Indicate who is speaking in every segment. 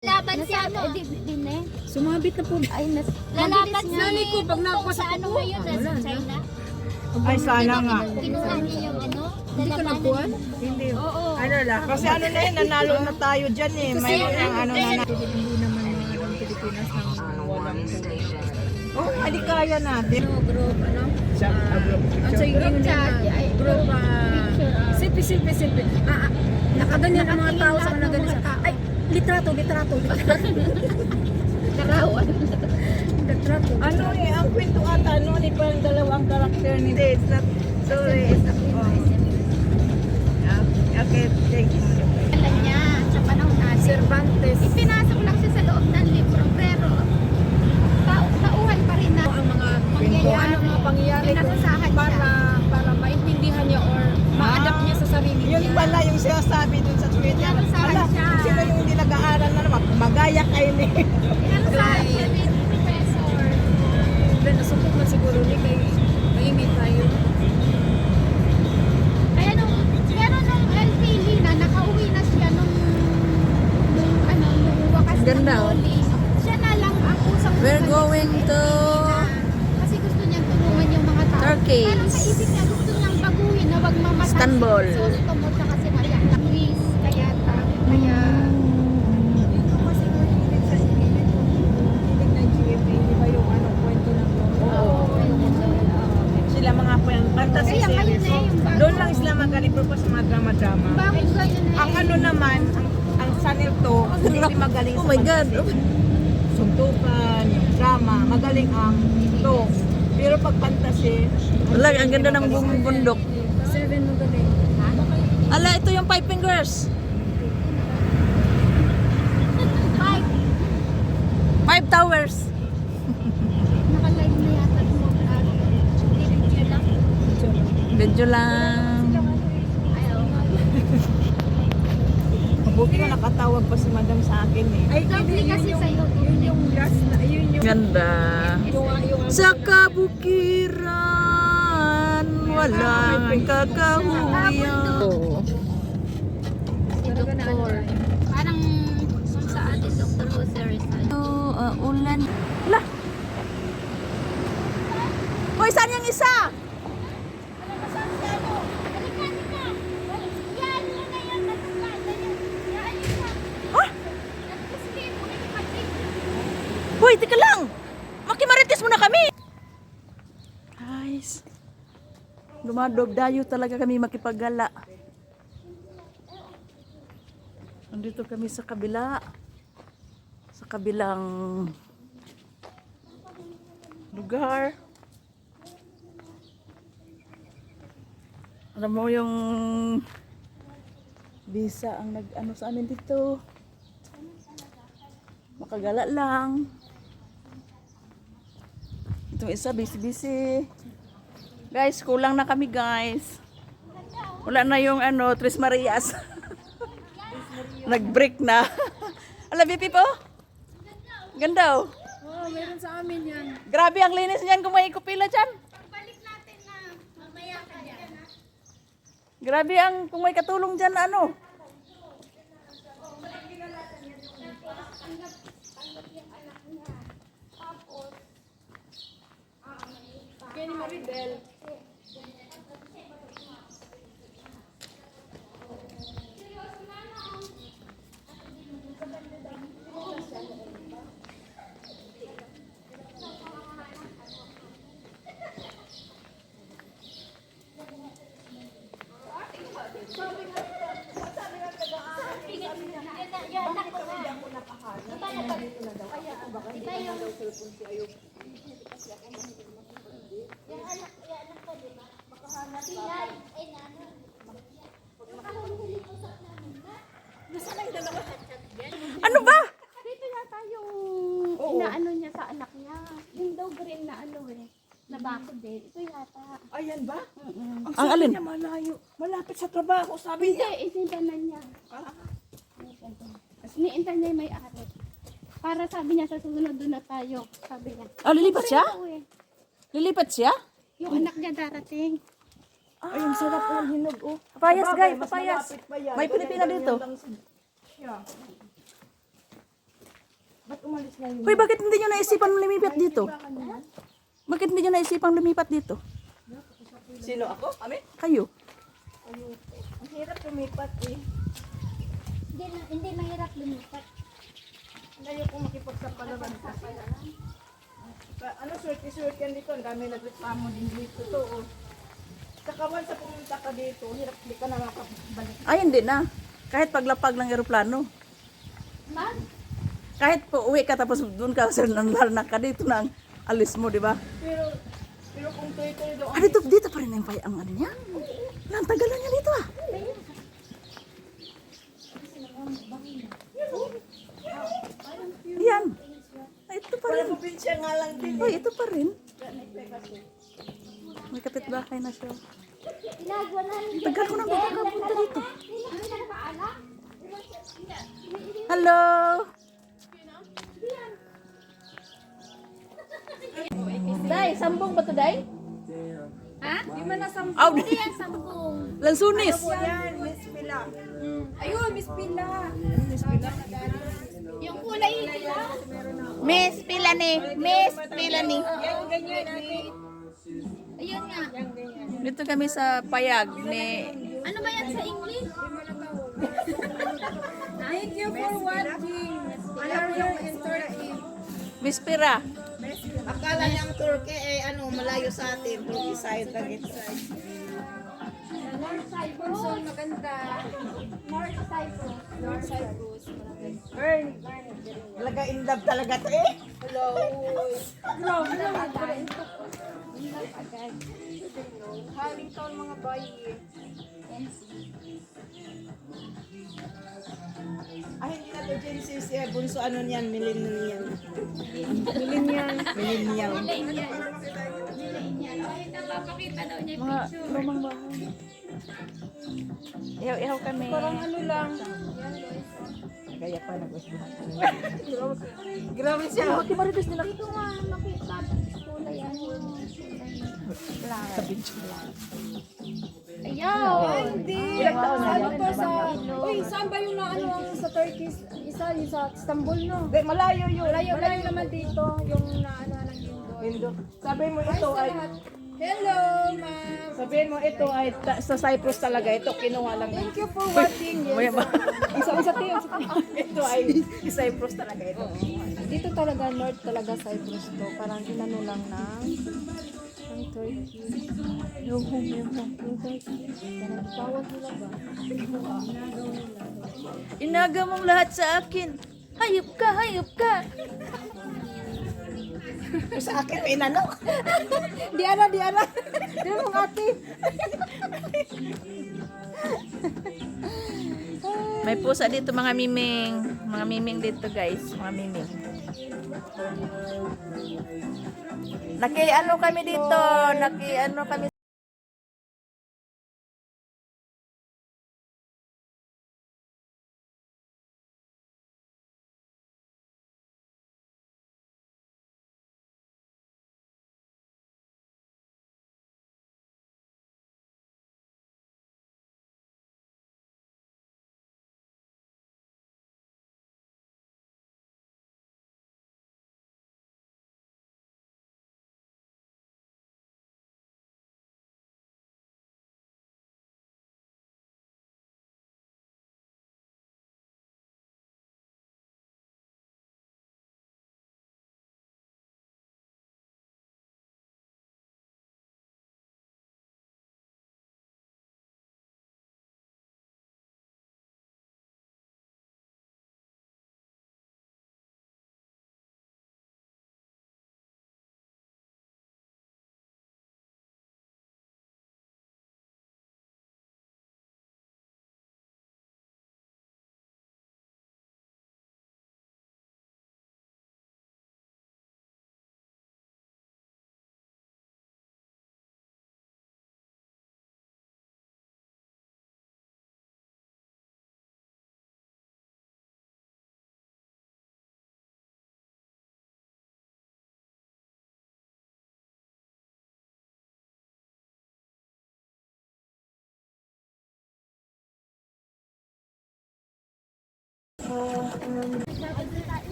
Speaker 1: Laban siya, no?
Speaker 2: Din eh.
Speaker 3: Sumabit na po.
Speaker 2: Ay,
Speaker 1: Lalaban
Speaker 2: niya.
Speaker 1: siya.
Speaker 3: ko pag nakuha sa
Speaker 1: ano
Speaker 3: kuko.
Speaker 1: ngayon, nasa China.
Speaker 4: Ay, sana nga.
Speaker 1: Kinuha niya yung ano,
Speaker 3: Hindi ka nagkuhan?
Speaker 4: Hindi.
Speaker 1: Oo.
Speaker 4: Ano lang. Kasi ano na yun, nanalo na tayo dyan eh. Mayroon ng ano na na.
Speaker 3: Hindi naman ng Pilipinas nang walang
Speaker 4: Oh, hindi kaya natin.
Speaker 3: group, ano?
Speaker 4: Group
Speaker 3: So, yung
Speaker 2: chat,
Speaker 3: group, silpi. Nakaganyan ang mga tao sa kanaganyan. Ay, litrato.
Speaker 2: Karawan.
Speaker 3: Litrato.
Speaker 4: Ano eh, ang kwento ata, ano, ni parang dalawang karakter ni Hindi, it's not, sorry, it's not, okay, thank you.
Speaker 2: Alam niya, sa panahon natin.
Speaker 3: Cervantes.
Speaker 2: Ipinasok lang siya sa loob ng libro, pero tauhan pa rin na
Speaker 3: Ang mga
Speaker 2: mangyayari.
Speaker 3: mga pangyayari
Speaker 2: Pinasasahan
Speaker 3: para maintindihan niya or ma-adapt niya sa sarili
Speaker 4: Yun
Speaker 3: niya.
Speaker 4: pala yung sinasabi dun sa Twitter.
Speaker 2: Pinasasahan
Speaker 4: Ala,
Speaker 2: siya.
Speaker 4: sino yung hindi nag-aaral na naman? Magaya kayo ni.
Speaker 2: Pinasasahan siya ni professor.
Speaker 3: Then, nasubok man siguro ni kay maimit tayo.
Speaker 2: Kaya pero nung LP na nakauwi na siya nung wakas
Speaker 3: Ganda,
Speaker 2: ng
Speaker 3: oh.
Speaker 2: huli. Siya na lang ang usang
Speaker 3: We're going to
Speaker 2: kasi gusto niyang tulungan yung mga tao.
Speaker 3: Turkey.
Speaker 2: Pero sa isip niya gusto niyang baguhin na wag mamatay.
Speaker 3: Istanbul.
Speaker 2: So tumot siya kasi Maria Luis kaya
Speaker 4: Ito kasi kung hilig sa hilig ng GMA, di ba yung ano, kwento ng sila mga fantasy
Speaker 2: Kaya ngayon
Speaker 4: series.
Speaker 2: na yung bago.
Speaker 4: Doon lang sila magaling pa sa mga drama-drama.
Speaker 2: Bakit ganyan na
Speaker 4: Ang ano naman, ang channel to, hindi magaling
Speaker 3: Oh
Speaker 4: sa
Speaker 3: my God.
Speaker 4: fantasy. Suntukan, yung drama, magaling ang to. Pero pag fantasy,
Speaker 3: Wala, ang ganda ng buong bundok.
Speaker 4: 7 magaling.
Speaker 3: Ala, ito yung Five Fingers. Five Towers.
Speaker 2: Naka-live na yata mo. Picture lang.
Speaker 3: Medyo lang.
Speaker 2: Ayaw.
Speaker 4: Mabuti na nakatawag pa si madam sa akin eh. Ay,
Speaker 2: Lovely kasi sa'yo.
Speaker 4: yun yung last na, yun yung
Speaker 3: Ganda.
Speaker 4: yung
Speaker 3: Sa kabukiran, walang kakahuyan.
Speaker 2: Si Doktor. Parang kung sa atin, Dr. Jose Rizal.
Speaker 3: Ulan. Wala. Hoy, saan yung isa? Hoy, teka lang. Makimarites mo na kami. Guys. Dumadog-dayo talaga kami makipaggala. Nandito kami sa kabila. Sa kabilang lugar. Alam mo yung visa ang nag-ano sa amin dito. Makagala lang. Itong isa, busy-busy. Guys, kulang na kami guys. Wala na yung ano, Tres Marias. Nag-break na. Ala, BP po? Ganda oh. Oh, meron sa amin yan. Grabe ang linis niyan kung may kupila dyan.
Speaker 2: Balik natin na mamaya ka dyan.
Speaker 3: Grabe ang kung may katulong dyan na ano.
Speaker 4: Kenny Maribel.
Speaker 3: Ano ba?
Speaker 2: Dito yata yung inaano niya sa anak niya. Yung daw green na ano na bakod din. Ito yata.
Speaker 4: Ayan ba?
Speaker 3: Ang
Speaker 4: sabi
Speaker 3: alin?
Speaker 4: niya malayo. Malapit sa trabaho, sabi
Speaker 2: Hindi,
Speaker 4: niya.
Speaker 2: isintanan niya. Iniintan niya yung may-ari. Para sabi niya sa susunod doon na tayo. Sabi niya.
Speaker 3: Oh, lilipat siya?
Speaker 2: Ito eh.
Speaker 3: Lilipat siya?
Speaker 2: Yung anak niya darating.
Speaker 4: Ay, ang sarap ng hinog, oh.
Speaker 3: Papayas,
Speaker 4: Sabagay,
Speaker 3: guys,
Speaker 4: mas
Speaker 3: papayas.
Speaker 4: malapit pa yan.
Speaker 3: May Pilipina
Speaker 4: Ganyan
Speaker 3: dito.
Speaker 4: lang siya. umalis na yun.
Speaker 3: Hoy, bakit hindi nyo naisipan lumipat dito? Bakit hindi nyo naisipan lumipat dito?
Speaker 4: Sino ako? Kami?
Speaker 3: Kayo?
Speaker 4: Ang hirap lumipat eh.
Speaker 1: Hindi mahirap lumipat.
Speaker 4: Ngayon kung makipagsapalaran ka. Ano, swerte-swerte yan dito. Ang dami nagreklamo din dito to. Oh. Sakawan sa pumunta ka dito, hirap di ka na makabalik.
Speaker 3: Ay, hindi na. Kahit paglapag ng eroplano.
Speaker 1: Ma'am?
Speaker 3: Kahit po uwi ka tapos doon ka sa nanlalnak ka dito na ang alis mo, di ba?
Speaker 4: Pero kung tuloy-tuloy doon.
Speaker 3: Ah, dito pa rin ang ang ano niya. Ang tagalan niya dito ah. Yan. Ay, ito pa rin.
Speaker 4: Probinsya nga lang din.
Speaker 3: Hoy, ito pa rin. May kapitbahay na siya.
Speaker 1: Ginagawa na rin.
Speaker 3: Tagal ko nang punta dito. Hello. Day, sambong ba to, Day?
Speaker 1: Ha?
Speaker 4: Di man nasambong.
Speaker 3: Aw,
Speaker 1: Hindi yan sambong.
Speaker 3: Lansunis.
Speaker 4: Yan, Miss Pila.
Speaker 2: Ayun, Miss Pila.
Speaker 1: Yung kulay nila.
Speaker 3: Miss Pilani. Miss Pilani.
Speaker 4: Yan, ganyan natin.
Speaker 1: Ayun nga.
Speaker 3: Dito kami sa payag ni
Speaker 1: Ano ba yan sa English?
Speaker 2: Thank you for watching. Alam yung in Turkey.
Speaker 3: Miss Pira.
Speaker 4: Akala niyang Turkey eh ano, malayo sa atin. Turkey side lang ito.
Speaker 2: North Cyprus. So, maganda.
Speaker 1: North Cyprus.
Speaker 2: North Cyprus.
Speaker 4: Talaga in love talaga to eh. Hello.
Speaker 2: Grabe naman tayo.
Speaker 4: Haling taon mga bayi. Ay, hindi na to Gen Z siya. Bunso ano niyan, millennial. Millennial. Millennial.
Speaker 1: Ay, napapakita daw niya yung
Speaker 3: Mga
Speaker 1: picture.
Speaker 3: lumang bahay. Ihaw-ihaw kami.
Speaker 2: Parang ano lang.
Speaker 4: Kaya pa na Grabe siya.
Speaker 3: Bakit marites nila?
Speaker 1: Dito nga makita. Kulay ano.
Speaker 3: Sa beach.
Speaker 1: Ayaw.
Speaker 2: Hindi.
Speaker 4: Ilang taon na
Speaker 2: Ano
Speaker 4: yan?
Speaker 2: to sa... Uy, saan ba yung na ano sa Turkey? Isa, yung sa Istanbul, no?
Speaker 4: Hindi, malayo yun.
Speaker 2: Malayo naman dito. Yung na ano lang yun doon.
Speaker 4: Indo. Sabihin mo ito ay...
Speaker 2: Hello, ma'am.
Speaker 4: Sabihin mo ito ay sa Cyprus talaga. Ito kinuha lang.
Speaker 2: Thank you for watching.
Speaker 3: Maya ba?
Speaker 2: Isa tayo.
Speaker 4: Ito ay Cyprus talaga ito.
Speaker 2: Dito talaga, north talaga Cyprus to. Parang inano lang ng Turkey.
Speaker 3: Yung home.
Speaker 2: Yung Turkey. Parang tawag nila ba?
Speaker 3: Inaga mong lahat sa akin. Hayop ka, hayop ka.
Speaker 4: Sa akin, inano.
Speaker 2: Diana. Di mong ate.
Speaker 3: May pusa dito mga miming. Mga miming dito guys. Mga miming. Naki-ano kami dito. Naki-ano kami.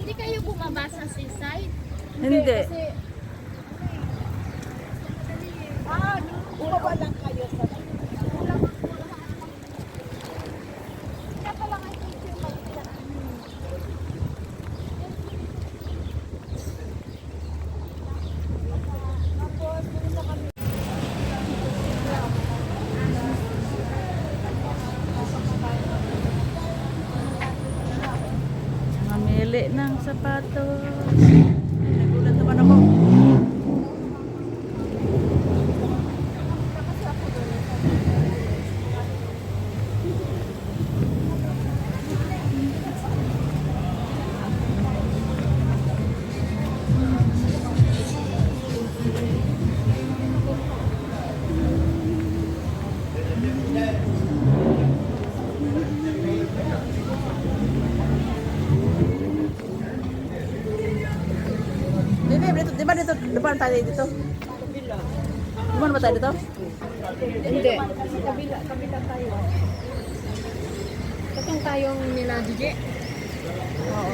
Speaker 2: Hindi kayo bumaba sa seaside?
Speaker 3: Hindi.
Speaker 4: Bumaba lang kayo sa
Speaker 2: Kaya pala nga picture pa sila.
Speaker 3: Mamili ng sapatos. Nagulat naman ako. Di ba dito? Depan tayo dito? Depan ba tayo dito?
Speaker 4: Hindi. Kabila tayo. Katong tayong nila DJ.
Speaker 3: Oo.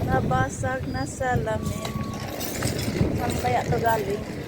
Speaker 3: Nabasag na salamin. Saan kaya ito galing?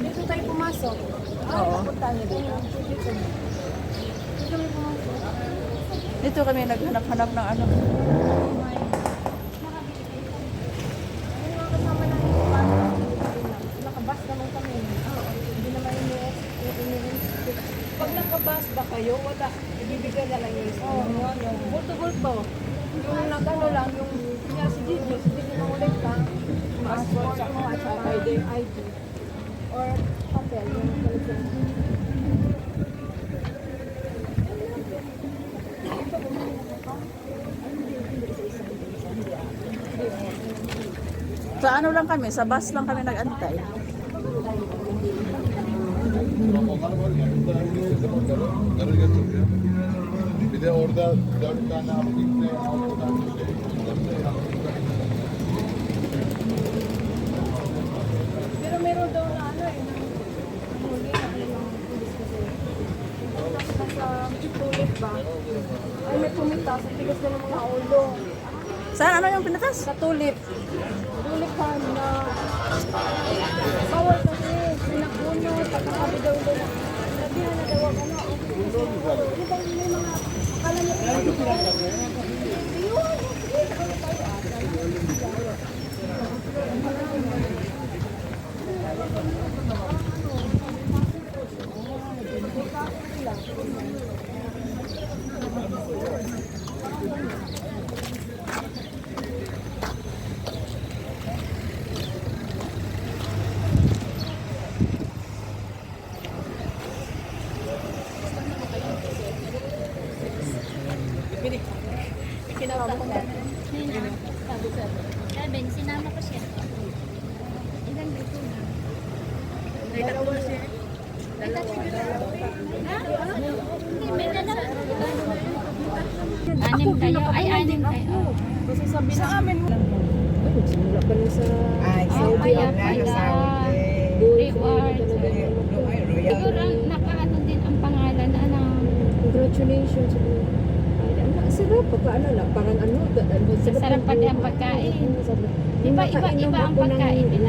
Speaker 4: Dito tayo pumasok.
Speaker 3: Oo.
Speaker 4: Punta niyo dito.
Speaker 3: Dito kami naghanap-hanap ng ano.
Speaker 4: Yung mga kasama namin yung parang nakabas naman kami. Hindi naman yung pag nakabas ba kayo, wala. Ibibigay na lang yung yung bulto-bulto. Yung nagano lang, yung kanya si Gigi na ulit ka, passport sa mga at saka ID. Or papel, yung telephone.
Speaker 3: Sa ano lang kami, sa bus lang kami nag-antay.
Speaker 5: Bir de orada 4 tane Afrik'le 6 tane
Speaker 4: Pero meron daw na ano eh, huli na yung pulis kasi. Nasa tulit ba? Ay, may pumita sa tigas na ng mga ulo.
Speaker 3: Saan ano yung pinatas?
Speaker 4: Sa tulip. Tulip ka na bawal kasi pinakuno, pagkakabi daw doon. Sabihan na daw ako na, di ba may mga akala niya
Speaker 2: Sabi, sinama ko siya. Ilan dito na? May dalawa. Anim kayo? Ay, anim kayo.
Speaker 4: kasi sabi sa amin mo. Ay, nagsimula pa rin sa
Speaker 2: Kaya pala. Reward. Siguro nakaano din ang pangalan. Ano?
Speaker 4: congratulations. Ay,
Speaker 6: Sarap, ano lang, parang ano,
Speaker 2: Sarap pati ang pagkain. Iba ang pagkain nila.